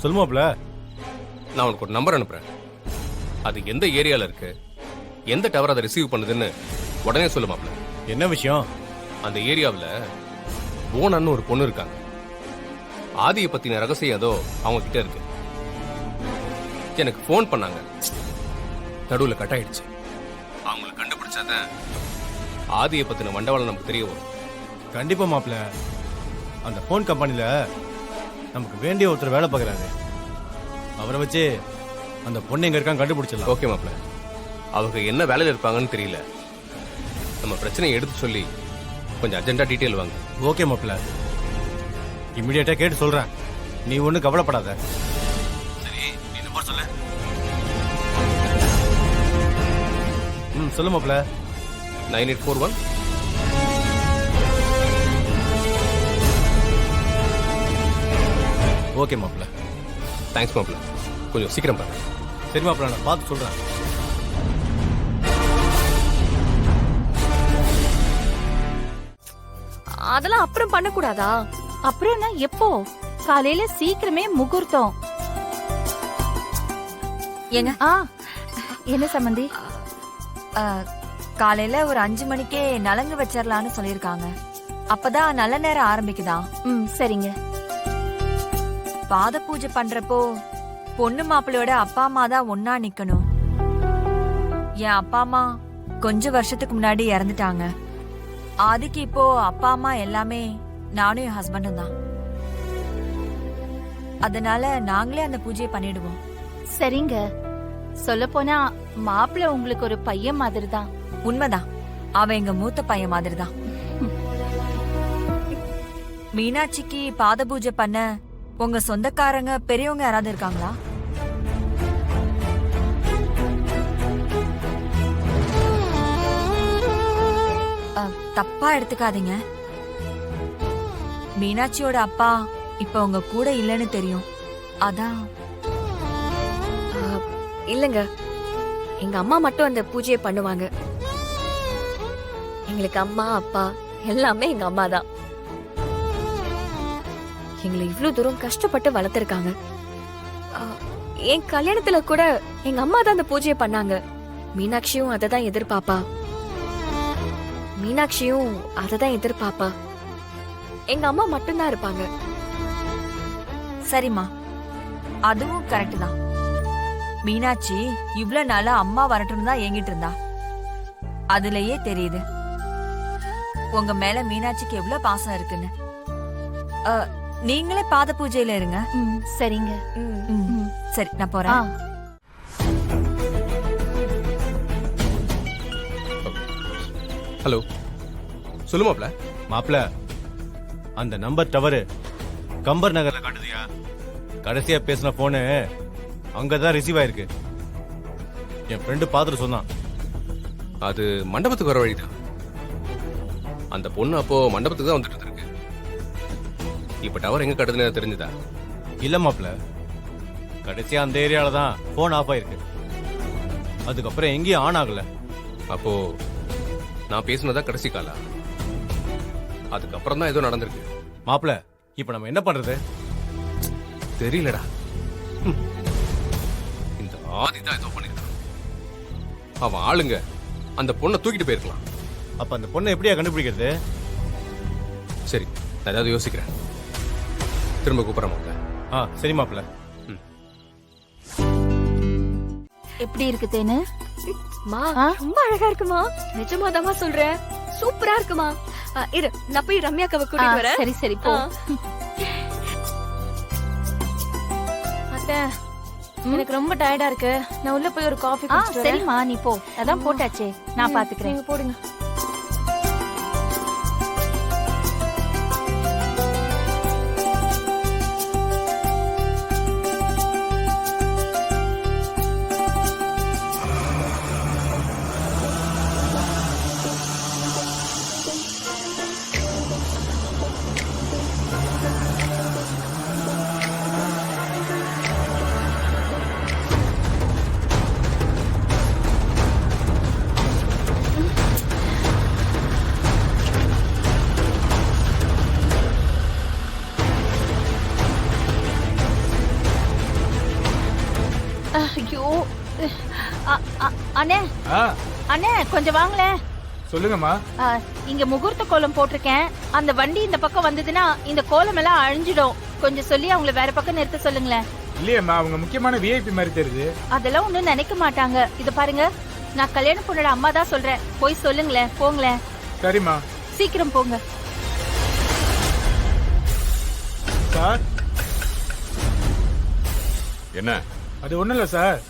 சொல்லுமாப்ல. நான் உனக்கு ஒரு நம்பர் அனுப்புறேன். அது எந்த ஏரியால இருக்கு, எந்த டவர் அதை ரிசீவ் பண்ணுதுன்னு உடனே சொல்லுமாப்ல. என்ன விஷயம்? அந்த ஏரியாவில் போனன்னு ஒரு பொண்ணு இருக்காங்க. ஆதியை பத்தின ரகசியம் ஏதோ அவங்க கிட்ட இருக்கு. எனக்கு ஃபோன் பண்ணாங்க, நடுவில் கட் ஆயிடுச்சு. அவங்களை கண்டுபிடிச்சாதான் ஆதியை பத்தின மண்டவாளம் நமக்கு தெரிய வரும். கண்டிப்பா மாப்ள. அந்த போன் கம்பெனில நமக்கு வேண்டிய ஒருத்தர் வேலை பார்க்கறாரு. அவரை வச்சு அந்த பொண்ணு எங்க இருக்கான்னு கண்டுபிடிச்சிடலாம். ஓகே மாப்ள. அவங்க என்ன வேலையில் இருப்பாங்கன்னு தெரியல. நம்ம பிரச்சனையை எடுத்து சொல்லி கொஞ்சம் அர்ஜென்ட்டா டீட்டெயில் வாங்க. ஓகே மாப்ள, இமிடியேட்டா கேட்டு சொல்றேன். நீ ஒன்றும் கவலைப்படாத. சரி, நீ நம்பர் சொல்லு. சொல்லு மாப்ள. 9841. ஓகே மாப்ள. தேங்க்ஸ் மாப்ள. கொஞ்சம் சீக்கிரம் பாருங்க. சரி மாப்ள, நான் பார்த்து சொல்றேன். அதெல்லாம் அப்புறம் பண்ணக்கூடாதா? அப்புறம்னா எப்போ? காலையில சீக்கிரமே முகூர்த்தம். ஏங்க என்ன சம்பந்தி? காலையில ஒரு 5 மணிக்கே நலங்கு வச்சிடலான்னு சொல்லிருக்காங்க. அப்பதான் நல்ல நேரம் ஆரம்பிக்குதா? சரிங்க. பாத பூஜை பண்றப்போ பொண்ணு மாப்பிள்ளையோட அப்பா அம்மா தான் ஒன்னா நிக்கணும். என் அப்பா அம்மா கொஞ்ச வருஷத்துக்கு முன்னாடி இறந்துட்டாங்க. ஆதிக்கு இப்போ அப்பா அம்மா எல்லாமே நானும் என் ஹஸ்பண்டும் தான். அதனால நாங்களே அந்த பூஜையை பண்ணிடுவோம். சரிங்க. சொல்ல போனா மாப்பிள்ள உங்களுக்கு ஒரு பையன் மாதிரி தான். உண்மைதான், அவன் எங்க மூத்த பையன் மாதிரி தான். மீனாட்சிக்கு பாத பூஜை பண்ண உங்க சொந்தக்காரங்க பெரியவங்க யாராவது இருக்காங்களா? தப்பா எடுத்துக்காதீங்க. மீனாட்சியோட அப்பா இப்ப உங்க கூட இல்லைன்னு தெரியும். அதான். இல்லங்க, எங்க அம்மா மட்டும் அந்த பூஜையை பண்ணுவாங்க. எங்களுக்கு அம்மா அப்பா எல்லாமே எங்க அம்மா தான். எங்களை இவ்வளவு தூரம் கஷ்டப்பட்டு வளர்த்திருக்காங்க. என் கல்யாணத்துல கூட எங்க அம்மா தான் அந்த பூஜையை பண்ணாங்க. மீனாட்சியும் அதை தான் எதிர்பார்ப்பா. மீனாட்சியும் அதை தான் எதிர்பார்ப்பா. எங்க அம்மா மட்டும்தான் இருப்பாங்க. சரிம்மா, அதுவும் கரெக்ட் தான். மீனாட்சி இவ்வளவு நாளா அம்மா வரட்டும் தான் ஏங்கிட்டு இருந்தா. அதுலயே தெரியுது உங்க மேல மீனாட்சிக்கு எவ்வளவு பாசம் இருக்குன்னு. நீங்களே பாத பூஜையில இருங்க. சரிங்க. சரி, நான் போறேன். ஹலோ, சொல்லு மாப்ள. மாப்ள, அந்த நம்பர் டவரு கம்பர் நகர்ல காட்டுதியா? கடைசியா பேசின போனு அங்கதான் ரிசீவ் ஆயிருக்கு. என் ஃப்ரெண்டு பாத்துட்டு சொன்னான். அது மண்டபத்துக்கு வர வழிதான். அந்த பொண்ணு அப்போ மண்டபத்துக்கு தான் வந்துட்டு இருக்கு. இப்ப டவர் எங்க கட்டுதுன்னு தெரிஞ்சுதா? இல்ல மாப்ள, கடைசியா அந்த ஏரியால தான் போன் ஆஃப் ஆயிருக்கு. அதுக்கப்புறம் எங்கேயும் ஆன் ஆகல. அப்போ நான் பேசினதா கடைசி காலா? அதுக்கப்புறம் தான் ஏதோ நடந்திருக்கு. மாப்ள, இப்ப நம்ம என்ன பண்றது? தெரியலடா. இந்த ஆதி தான் ஏதோ பண்ணிருக்கான். அவன் ஆளுங்க அந்த பொண்ணை தூக்கிட்டு போயிருக்கலாம். அப்ப அந்த பொண்ணை எப்படியா கண்டுபிடிக்கிறது? சரி, நான் ஏதாவது யோசிக்கிறேன். திரும்ப கூப்பிடுறேன் மாப்ள. சரி மாப்ள. எப்படி இருக்கு தேனு? மா, ரொம்ப அழகா இருக்குமா. நிஜமாதாமா சொல்றேன், சூப்பரா இருக்குமா. இரு, நான் போய் ரம்யாக்காவை கூட்டிட்டு வரேன். சரி சரி போ. அத்தை, எனக்கு ரொம்ப டயர்டா இருக்கு. நான் உள்ள போய் ஒரு காஃபி குடிச்சிட்டு வரேன். சரிம்மா, நீ போ. அதான் போட்டாச்சே, நான் பாத்துக்கிறேன். நீங்க போடுங்க. ஐயோ அண்ணே ஆ அண்ணே கொஞ்சம் வாங்களேன். சொல்லுங்கம்மா. இங்க முகூர்த்த கோலம் போட்டிருக்கேன். அந்த வண்டி இந்த பக்கம் வந்ததுன்னா இந்த கோலம் எல்லாம் அழிஞ்சிடும். கொஞ்சம் சொல்லி அவங்கள வேற பக்கம் நிறுத்த சொல்லுங்களேன். இல்லையம்மா, அவங்க முக்கியமான விஐபி மாதிரி தெரியுது. அதெல்லாம் ஒண்ணும் நினைக்க மாட்டாங்க. இத பாருங்க, நான் கல்யாண பொண்ணோட அம்மா தான் சொல்றேன். போய் சொல்லுங்களேன். போங்களேன். சரிம்மா. சீக்கிரம் போங்க. சார், என்ன? அது ஒண்ணும் இல்ல சார்.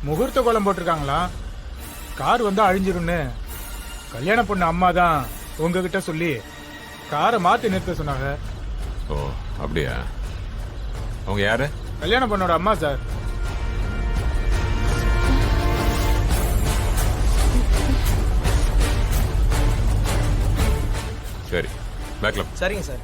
முகூர்த்த கோலம் போட்டிருக்காங்களா, கார் வந்து அழிஞ்சிரும்னு கல்யாண பொண்ணு அம்மா தான் உங்ககிட்ட சொல்லி காரை மாத்தி நிறுத்த சொன்னாங்க. ஓ அப்படியா? அவங்க யாரு? கல்யாண பொண்ணோட அம்மா சார். சரி, பேக்ல. சரிங்க சார்.